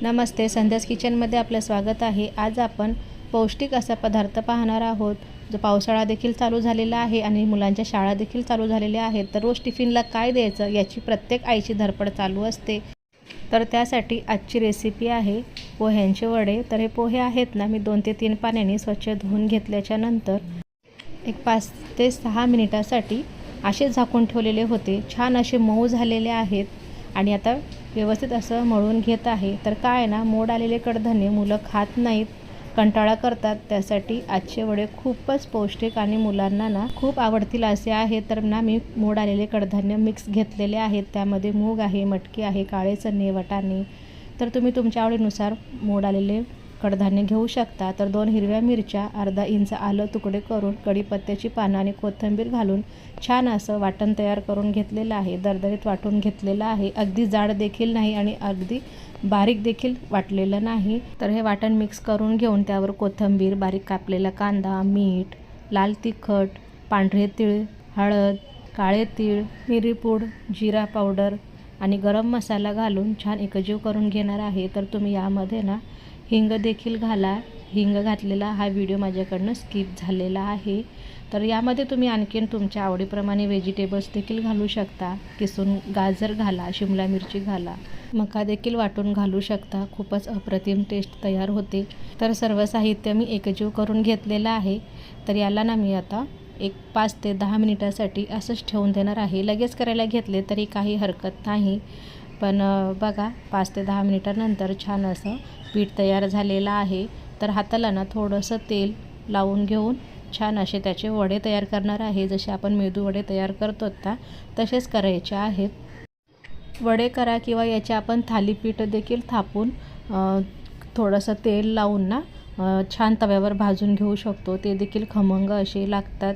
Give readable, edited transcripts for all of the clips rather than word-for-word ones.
नमस्ते, संध्यास किचनमध्ये आपलं स्वागत आहे। आज आपण पौष्टिक असा पदार्थ पाहणार आहोत। जो पावसाळा देखील चालू झालेला आहे आणि मुलांच्या शाळा देखील चालू झालेल्या आहेत, तर रोज टिफिनला काय द्यायचं याची प्रत्येक आईची धडपड चालू असते। तर त्यासाठी आजची रेसिपी आहे पोह्यांचे वडे। तर हे पोहे आहेत ना, मी 2 ते 3 पाण्याने स्वच्छ धुवून घेतल्याच्या नंतर एक 5 ते 6 मिनिटासाठी असे झाकून ठेवलेले होते। छान असे मऊ झालेले आहेत आणि आता व्यवस्थित असं मळून घेत आहे। तर काय ना, मोड आलेले कडधान्य मुलं खात नाहीत, कंटाळा करतात। त्यासाठी आजचे वडे खूपच पौष्टिक आणि मुलांना ना खूप आवडतील असे आहेत। तर ना मी मोड आलेले कडधान्य मिक्स घेतलेले आहेत। त्यामध्ये मूग आहे, मटकी आहे, काळे चणे, वाटाणे। तर तुम्ही तुमच्या आवडीनुसार मोड आलेले कडधान्य घेऊ शकता। तर 2 हिरव्या मिरच्या, अर्धा इंच आलं तुकडे करून, कढीपत्त्याची पानं आणि कोथिंबीर घालून छान असं वाटण तयार करून घेतलेलं आहे। दरदरीत वाटून घेतलेलं आहे, अगदी जाड देखील नाही आणि अगदी बारीक देखील वाटलेलं नाही। तर हे वाटण मिक्स करून घेऊन त्यावर कोथिंबीर, बारीक कापलेला कांदा, मीठ, लाल तिखट, पांढरे तीळ, हळद, काळे तीळ, मिरीपूड, जिरा पावडर आणि गरम मसाला घालून छान एकजीव करून घेणार आहे। तर तुम्ही यामध्ये ना हिंग देखील घाला। हिंग घातलेला हा व्हिडिओ माझ्याकडनं स्किप झालेला आहे। तर यामध्ये तुम्ही आणखीन तुमच्या आवडीप्रमाणे व्हेजिटेबल्स देखील घालू शकता। किसून गाजर घाला, शिमला मिरची घाला, मका देखील वाटून घालू शकता। खूपच अप्रतिम टेस्ट तयार होते। तर सर्व साहित्य मी एकजीव करून घेतलेलं आहे। तर याला ना मी आता एक 5 ते 10 मिनिटासाठी असंच ठेवून देणार आहे। लगेच करायला घेतले तरी काही हरकत नाही, पण बघा 5 ते 10 मिनिटानंतर छान असं पीठ तयार झालेलं आहे। तर हाताला ना थोडंसं तेल लावून घेऊन छान असे त्याचे वडे तयार करणार आहे। जसे आपण मेदू वडे तयार करतो ना, तसेच करायचे आहेत। वडे करा किंवा याचे आपण थालीपीठ देखील थापून थोडंसं तेल लावून ना छान तव्यावर भाजून घेऊ शकतो। ते देखील खमंग असे लागतात।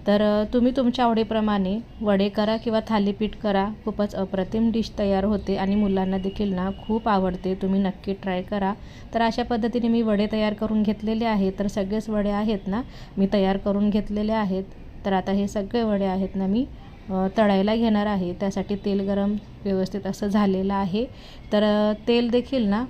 तर तुम्ही तुमच्या आवडीप्रमाणे वडे करा किंवा थालीपीठ करा, खूपच अप्रतिम डिश तयार होते आणि मुलांना देखील ना खूप आवडते। तुम्ही नक्की ट्राय करा। तर अशा पद्धतीने मी वडे तयार करून घेतलेले आहेत। तर सगळेच वडे आहेत ना मी तयार करून घेतलेले आहेत। तर आता हे सगळे वडे आहेत ना मी तळायला घेणार आहे। त्यासाठी तेल गरम व्यवस्थित असं झालेलं आहे। तर तेल देखील ना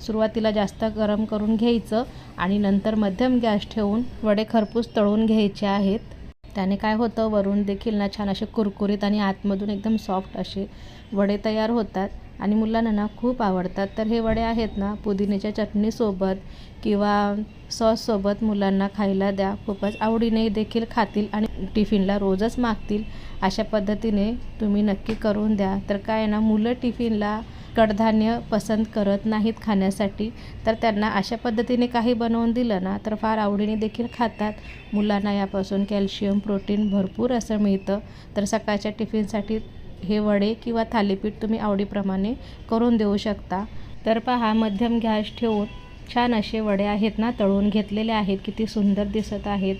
सुरुवातीला जास्त गरम करून घ्यायचं आणि नंतर मध्यम गॅस ठेवून वडे खरपूस तळून घ्यायचे आहेत। त्याने काय होतं, वरून देखील ना छान असे कुरकुरीत आणि आतमधून एकदम सॉफ्ट असे वडे तयार होतात आणि मुलांना ना खूप आवडतात। तर हे वडे आहेत ना पुदिन्याच्या चटणीसोबत किंवा सॉससोबत मुलांना खायला द्या। खूपच आवडीने देखील खातील आणि टिफिनला रोजच मागतील। अशा पद्धतीने तुम्ही नक्की करून द्या। तर काय ना, मुलं टिफिनला कडधान्य पसंत करत नाहीत खाण्यासाठी, तर त्यांना अशा पद्धतीने काही बनवून दिलं ना तर फार आवडीने देखील खातात। मुलांना यापासून कॅल्शियम, प्रोटीन भरपूर असं मिळतं। तर सकाळच्या टिफिनसाठी हे वडे किंवा थालीपीठ तुम्ही आवडीप्रमाणे करून देऊ शकता। तर पहा, मध्यम गॅस ठेवून छान असे वडे आहेत ना तळून घेतलेले आहेत। किती सुंदर दिसत आहेत।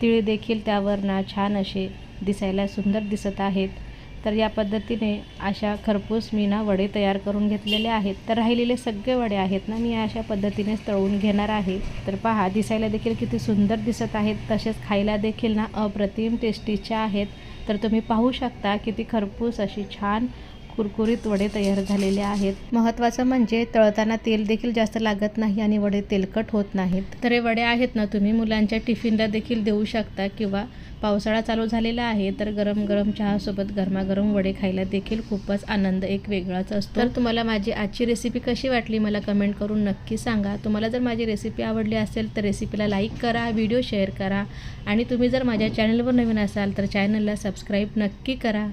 तीळ देखील त्यावर ना छान असे दिसायला सुंदर दिसत आहेत। तर या पद्धतीने अशा खरपूस मी ना वडे तयार करून घेतलेले आहेत। तर राहिलेले सगळे वडे आहेत ना मी अशा पद्धतीनेच तळून घेणार आहे। तर पहा, दिसायला देखील किती सुंदर दिसत आहेत, तसेच खायला देखील ना अप्रतिम टेस्टीचे आहेत। तर तुम्ही पाहू शकता किती खरपूस अशी छान कुरकुरीत वडे तयार झालेले आहेत। महत्त्वाचं म्हणजे तळताना तेल देखील जास्त लागत नाही आणि वडे तेलकट होत नाहीत। तर हे वडे आहेत ना तुम्ही मुलांच्या टिफिनला देखील देऊ शकता किंवा पावसाळा चालू झालेला आहे तर गरम गरम चहासोबत गरमागरम वडे खायला देखील खूपच आनंद एक वेगळाच असतो। तर तुम्हाला माझी आजची रेसिपी कशी वाटली मला कमेंट करून नक्की सांगा। तुम्हाला जर माझी रेसिपी आवडली असेल तर रेसिपीला लाईक करा, व्हिडिओ शेअर करा आणि तुम्ही जर माझ्या चॅनलवर नवीन असाल तर चॅनलला सबस्क्राईब नक्की करा।